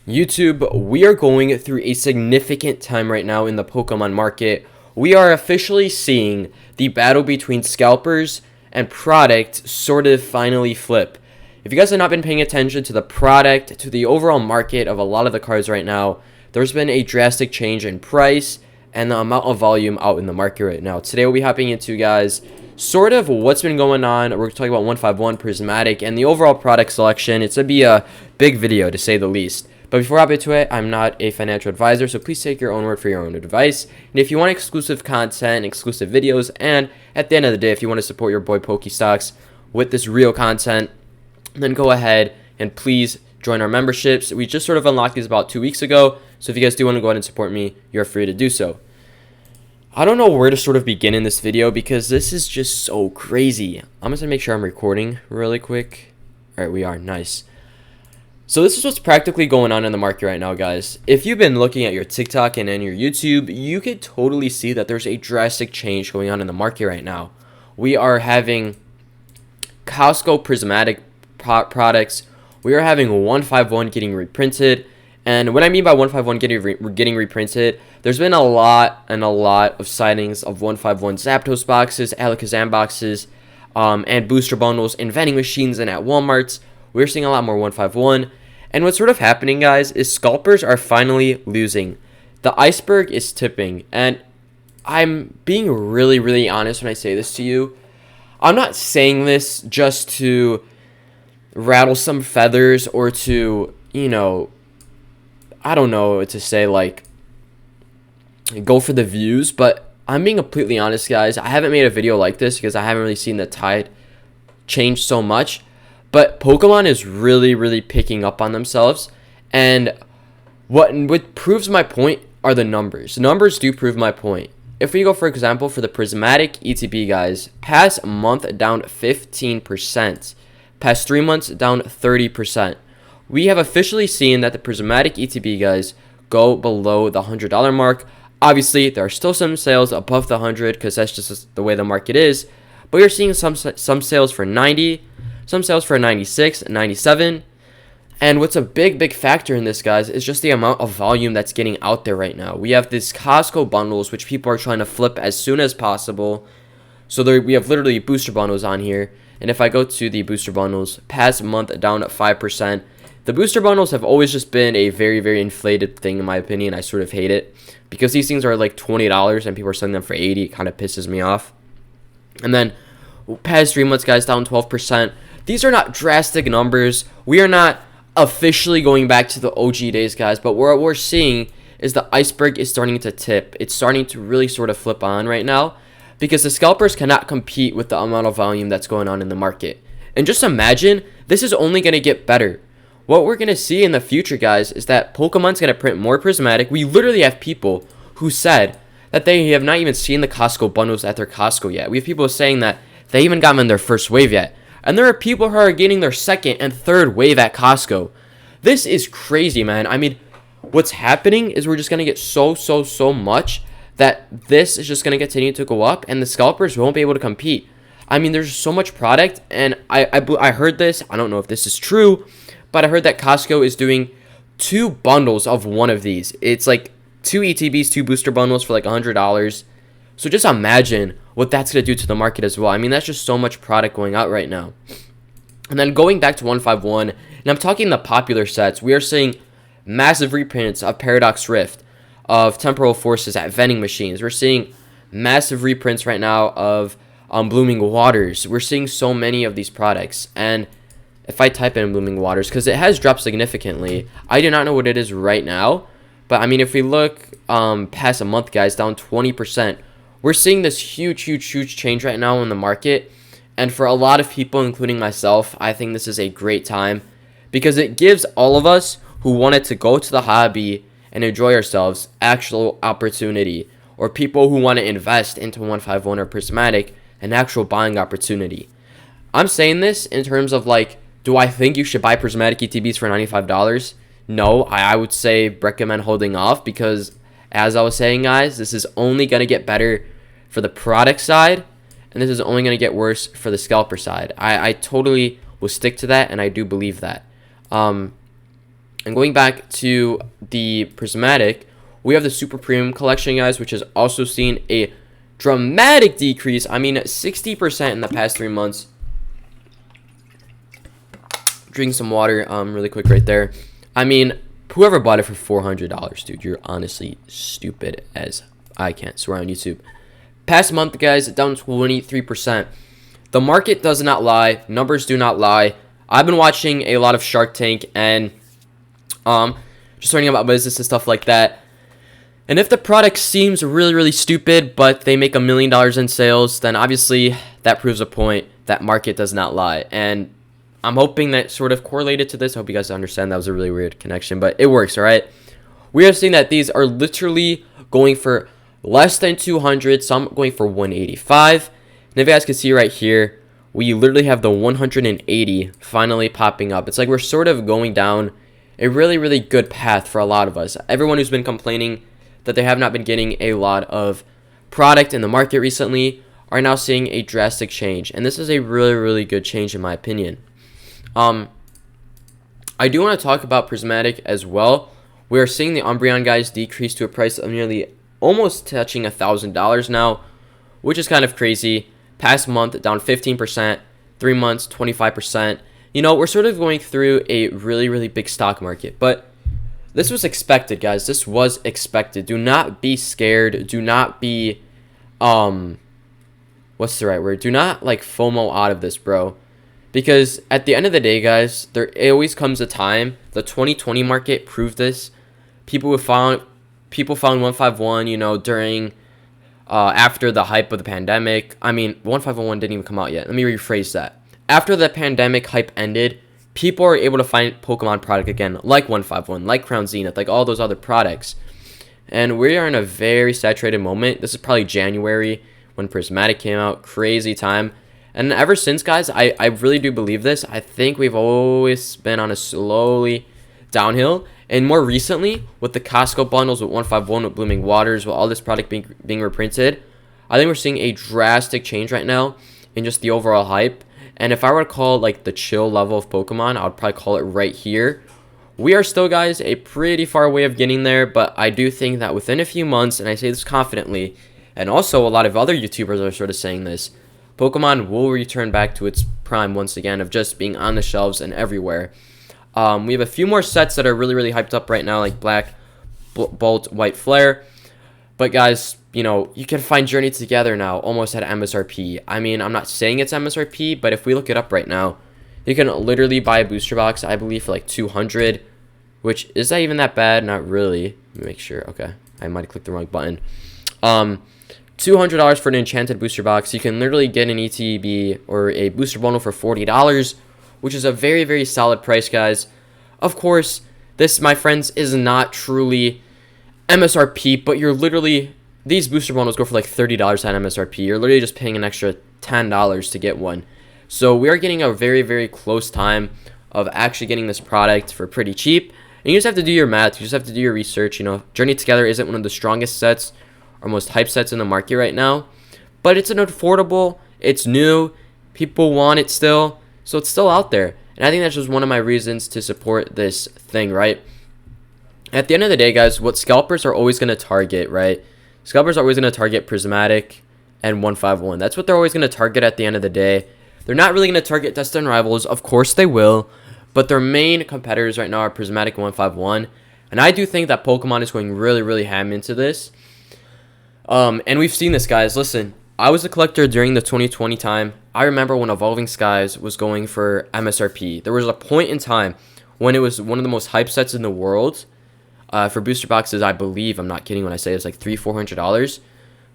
YouTube, we are going through a significant time right now in the Pokemon market. We are officially seeing the battle between scalpers and product sort of finally flip. If you guys have not been paying attention to the product, to the overall market of a lot of the cards right now, there's been a drastic change in price and the amount of volume out in the market right now. Today we'll be hopping into, guys, sort of what's been going on. We're talking about 151 Prismatic and the overall product selection. It's going to be a big video, to say the least. But before I hop into it, I'm not a financial advisor, so please take your own word for your own advice. And if you want exclusive content, exclusive videos, and at the end of the day, if you want to support your boy Pokestocks with this real content, then go ahead and please join our memberships. We just sort of unlocked these about 2 weeks ago, so if you guys do want to go ahead and support me, you're free to do so. I don't know where to sort of begin in this video because this is just so crazy. I'm just going to make sure I'm recording really quick. All right, we are. Nice. So this is what's practically going on in the market right now, guys. If you've been looking at your TikTok and your YouTube, you could totally see that there's a drastic change going on in the market right now. We are having Costco Prismatic products. We are having 151 getting reprinted. And what I mean by 151 getting reprinted, there's been a lot of sightings of 151 Zapdos boxes, Alakazam boxes, and booster bundles in vending machines and at Walmarts. We're seeing a lot more 151. And what's sort of happening, guys, is scalpers are finally losing. The iceberg is tipping. And I'm being really honest when I say this to you. I'm not saying this just to rattle some feathers or to, I don't know what to say, like, go for the views. But I'm being completely honest, guys. I haven't made a video like this because I haven't really seen the tide change so much. But Pokemon is really picking up on themselves. And what proves my point are the numbers. Numbers do prove my point. If we go, for example, for the Prismatic ETB, guys, past month down 15%. Past 3 months down 30%. We have officially seen that the Prismatic ETB, guys, go below the $100 mark. Obviously, there are still some sales above the 100 because that's just the way the market is. But you're seeing some sales for 90, some sales for 96, 97. And what's a big factor in this, guys, is just the amount of volume that's getting out there right now. We have these Costco bundles, which people are trying to flip as soon as possible. So we have literally booster bundles on here. And if I go to the booster bundles, past month down at 5%. The booster bundles have always just been a very inflated thing, in my opinion. I sort of hate it because these things are like $20 and people are selling them for $80. It kind of pisses me off. And then past 3 months, guys, down 12%. These are not drastic numbers. We are not officially going back to the OG days, guys, but what we're seeing is the iceberg is starting to tip. It's starting to really sort of flip on right now because the scalpers cannot compete with the amount of volume that's going on in the market. And just imagine, this is only going to get better. What we're going to see in the future, guys, is that Pokemon's going to print more Prismatic. We literally have people who said that they have not even seen the Costco bundles at their Costco yet. We have people saying that they haven't gotten in their first wave yet. And there are people who are getting their second and third wave at Costco. This is crazy, man. I mean, what's happening is we're just going to get so much that this is just going to continue to go up and the scalpers won't be able to compete. I mean, there's so much product, and I heard this. I don't know if this is true, but I heard that Costco is doing 2 bundles of one of these. It's like 2 ETBs, 2 booster bundles for like $100. So just imagine what that's going to do to the market as well. I mean, that's just so much product going out right now. And then going back to 151, and I'm talking the popular sets, we are seeing massive reprints of Paradox Rift, of Temporal Forces at vending machines. We're seeing massive reprints right now of Blooming Waters. We're seeing so many of these products. And if I type in Blooming Waters, because it has dropped significantly, I do not know what it is right now. But I mean, if we look past a month, guys, down 20%. We're seeing this huge change right now in the market. And for a lot of people, including myself, I think this is a great time because it gives all of us who wanted to go to the hobby and enjoy ourselves actual opportunity, or people who want to invest into 151 or Prismatic an actual buying opportunity. I'm saying this in terms of like, do I think you should buy Prismatic ETBs for $95? No, I would say recommend holding off because, as I was saying, guys, this is only going to get better for the product side, and this is only going to get worse for the scalper side. I totally will stick to that, and I do believe that. And And going back to the Prismatic, we have the Super Premium Collection, guys, which has also seen a dramatic decrease. I mean, 60% in the past 3 months. Drink some water really quick right there. I mean, whoever bought it for $400, dude, you're honestly stupid as I can't swear on YouTube. Past month, guys, down 23%. The market does not lie. Numbers do not lie. I've been watching a lot of Shark Tank and just learning about business and stuff like that. And if the product seems really, really stupid, but they make $1 million in sales, then obviously that proves a point that market does not lie. And I'm hoping that sort of correlated to this. I hope you guys understand. That was a really weird connection, but it works, all right? We are seeing that these are literally going for less than 200, some going for 185. And if you guys can see right here, we literally have the 180 finally popping up. It's like we're sort of going down a really, really good path for a lot of us. Everyone who's been complaining that they have not been getting a lot of product in the market recently are now seeing a drastic change. And this is a really, really good change in my opinion. I do want to talk about Prismatic as well. We are seeing the Umbreon, guys, decrease to a price of nearly almost touching $1,000 now, which is kind of crazy. Past month, down 15%. 3 months, 25%. You know, we're sort of going through a really, really big stock market. But this was expected, guys. This was expected. Do not be scared. Do not be, what's the right word? Do not, like, FOMO out of this, bro. Because at the end of the day, guys, there always comes a time. The 2020 market proved this. People found 151, you know, during after the hype of the pandemic. I mean, 1501 didn't even come out yet. Let me rephrase that. After the pandemic hype ended, people are able to find Pokemon product again, like 151, like Crown Zenith, like all those other products. And we are in a very saturated moment. This is probably January when Prismatic came out. Crazy time. And ever since, guys, I really do believe this. I think we've always been on a slowly downhill. And more recently, with the Costco bundles, with 151, with Blooming Waters, with all this product being reprinted, I think we're seeing a drastic change right now in just the overall hype. And if I were to call like the chill level of Pokemon, I would probably call it right here. We are still, guys, a pretty far away of getting there. But I do think that within a few months, and I say this confidently, and also a lot of other YouTubers are sort of saying this, Pokemon will return back to its prime once again of just being on the shelves and everywhere. We have a few more sets that are really, really hyped up right now, like Black Bolt, White Flare. But guys, you know, you can find Journey Together now almost at MSRP. I mean, I'm not saying it's MSRP, but if we look it up right now, you can literally buy a booster box, I believe, for like 200, which is that even that bad? Not really. Let me make sure. Okay, I might have clicked the wrong button. $200 for an enchanted booster box. You can literally get an ETB or a booster bundle for $40, which is a very, very solid price, guys. Of course, this, my friends, is not truly MSRP, but you're literally, these booster bundles go for like $30 at MSRP. You're literally just paying an extra $10 to get one. So we are getting a very, very close time of actually getting this product for pretty cheap. And you just have to do your math. You just have to do your research. You know, Journey Together isn't one of the strongest sets or most hype sets in the market right now, but it's an affordable, it's new, people want it still, so it's still out there. And I think that's just one of my reasons to support this thing, right? At the end of the day, guys, what scalpers are always going to target, right? Scalpers are always going to target Prismatic and 151. That's what they're always going to target at the end of the day. They're not really going to target Destined Rivals. Of course they will, but their main competitors right now are Prismatic and 151. And I do think that Pokemon is going really, really ham into this. And we've seen this, guys. Listen, I was a collector during the 2020 time. I remember when Evolving Skies was going for MSRP. There was a point in time when it was one of the most hype sets in the world for booster boxes. I believe, I'm not kidding when I say it's like $300-$400,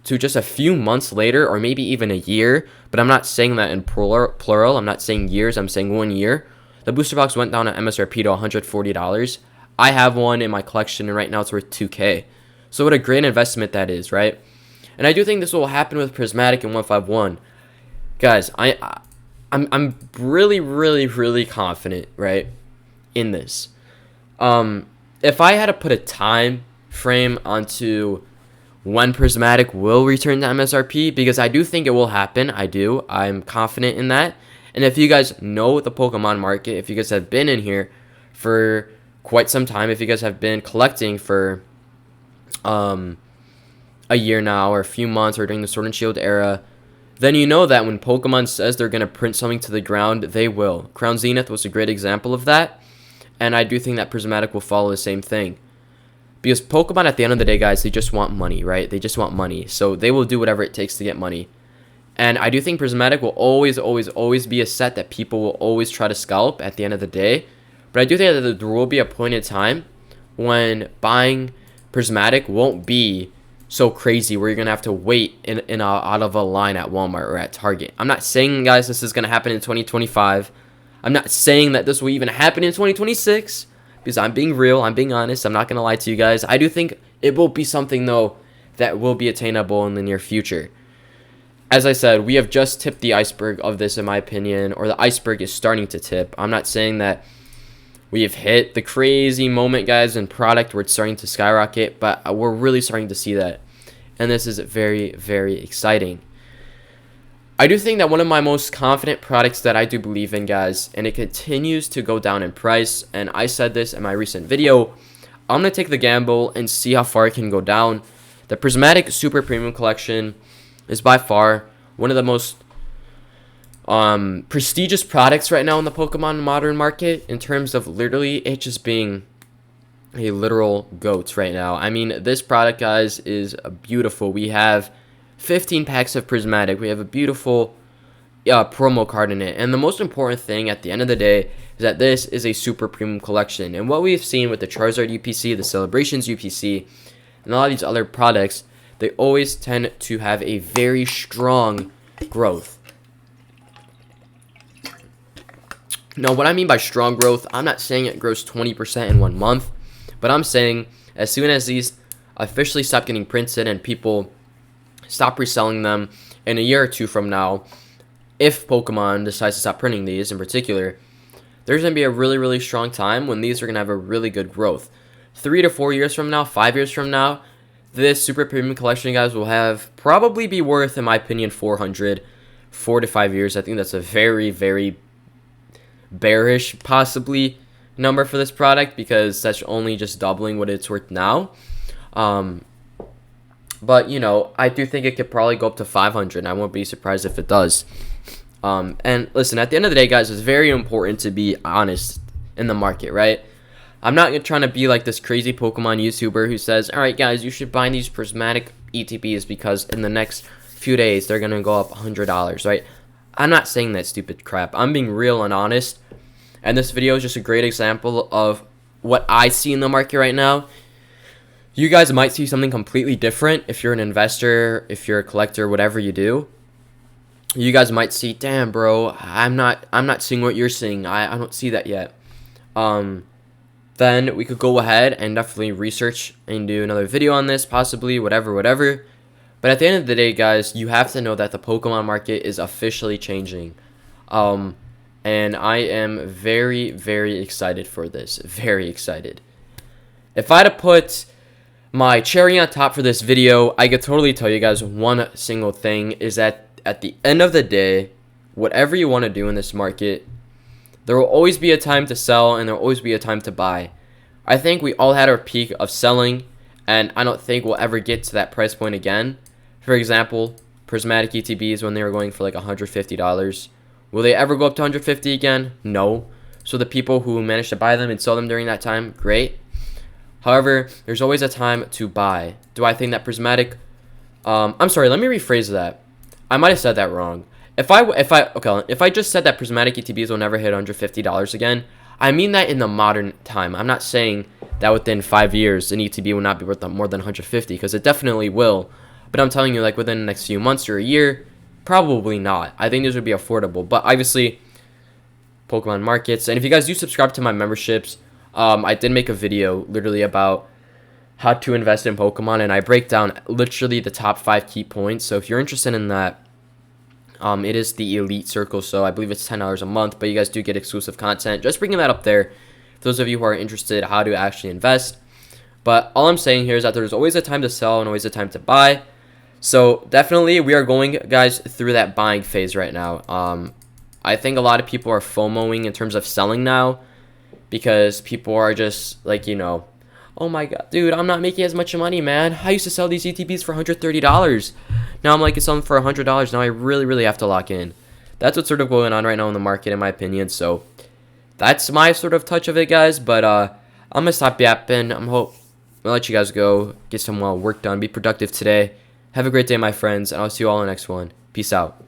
to just a few months later, or maybe even a year. But I'm not saying that in plural. I'm not saying years. I'm saying 1 year. The booster box went down at MSRP to $140. I have one in my collection, and right now it's worth $2K. So what a great investment that is, right? And I do think this will happen with Prismatic and 151. Guys, I'm really, really, really confident, right, in this. If I had to put a time frame onto when Prismatic will return to MSRP, because I do think it will happen. I'm confident in that. And if you guys know the Pokemon market, if you guys have been in here for quite some time, if you guys have been collecting for a year now or a few months or during the Sword and Shield era, then you know that when Pokemon says they're going to print something to the ground, they will. Crown Zenith was a great example of that, and I do think that Prismatic will follow the same thing. Because Pokemon, at the end of the day, guys, they just want money, right? They just want money. So they will do whatever it takes to get money. And I do think Prismatic will always, always, always be a set that people will always try to scalp at the end of the day. But I do think that there will be a point in time when buying Prismatic won't be so crazy where you're going to have to wait out of a line at Walmart or at Target. I'm not saying, guys, this is going to happen in 2025. I'm not saying that this will even happen in 2026. Because I'm being real, I'm being honest, I'm not going to lie to you guys. I do think it will be something, though, that will be attainable in the near future. As I said, we have just tipped the iceberg of this, in my opinion, or the iceberg is starting to tip. I'm not saying that we have hit the crazy moment, guys, in product where it's starting to skyrocket, but we're really starting to see that. And this is very, very exciting. I do think that one of my most confident products that I do believe in, guys, and it continues to go down in price, and I said this in my recent video, I'm going to take the gamble and see how far it can go down. The Prismatic Super Premium Collection is by far one of the most prestigious products right now in the Pokemon modern market in terms of literally it just being a literal GOAT right now. I mean, this product, guys, is beautiful. We have 15 packs of Prismatic. We have a beautiful promo card in it. And the most important thing at the end of the day is that this is a super premium collection. And what we've seen with the Charizard UPC, the Celebrations UPC, and a lot of these other products, they always tend to have a very strong growth. Now, what I mean by strong growth, I'm not saying it grows 20% in 1 month, but I'm saying as soon as these officially stop getting printed and people stop reselling them in a year or two from now, if Pokemon decides to stop printing these in particular, there's going to be a really, really strong time when these are going to have a really good growth. 3 to 4 years from now, 5 years from now, this super premium collection, guys, will have probably be worth, in my opinion, 400, 4 to 5 years. I think that's a very, very bearish, possibly, number for this product because that's only just doubling what it's worth now. But, you know, I do think it could probably go up to 500, and I won't be surprised if it does. And listen, at the end of the day, guys, it's very important to be honest in the market, right? I'm not trying to be like this crazy Pokemon YouTuber who says, all right, guys, you should buy these Prismatic ETBs because in the next few days, they're going to go up $100, right? I'm not saying that stupid crap. I'm being real and honest. And this video is just a great example of what I see in the market right now. You guys might see something completely different if you're an investor, if you're a collector, whatever you do. You guys might see, damn, bro, I'm not seeing what you're seeing. I don't see that yet. Then we could go ahead and definitely research and do another video on this, possibly, whatever. But at the end of the day, guys, you have to know that the Pokemon market is officially changing. And I am very, very excited for this. Very excited. If I had to put my cherry on top for this video, I could totally tell you guys one single thing is that at the end of the day, whatever you want to do in this market, there will always be a time to sell and there will always be a time to buy. I think we all had our peak of selling, and I don't think we'll ever get to that price point again. For example, Prismatic ETBs when they were going for like $150. Will they ever go up to $150 again? No. So the people who managed to buy them and sell them during that time, great. However, there's always a time to buy. Do I think that Prismatic... I'm sorry, let me rephrase that. I might have said that wrong. If I just said that Prismatic ETBs will never hit $150 again, I mean that in the modern time. I'm not saying that within 5 years an ETB will not be worth more than 150, because it definitely will. But I'm telling you, like within the next few months or a year, probably not. I think these would be affordable. But obviously, Pokemon markets. And if you guys do subscribe to my memberships, I did make a video literally about how to invest in Pokemon, and I break down literally the top 5 key points. So if you're interested in that, it is the Elite Circle, so I believe it's $10 a month, but you guys do get exclusive content. Just bringing that up there for those of you who are interested how to actually invest. But all I'm saying here is that there's always a time to sell and always a time to buy. So definitely we are going, guys, through that buying phase right now. I think a lot of people are FOMOing in terms of selling now. because people are just like, oh my god, dude, I'm not making as much money, man. I used to sell these ETBs for $130. Now I'm like selling for $100. Now I really, really have to lock in. That's what's sort of going on right now in the market, in my opinion. So that's my sort of touch of it, guys. But I'm gonna stop yapping. I'll let you guys go, get some work done, be productive today. Have a great day, my friends, and I'll see you all in the next one. Peace out.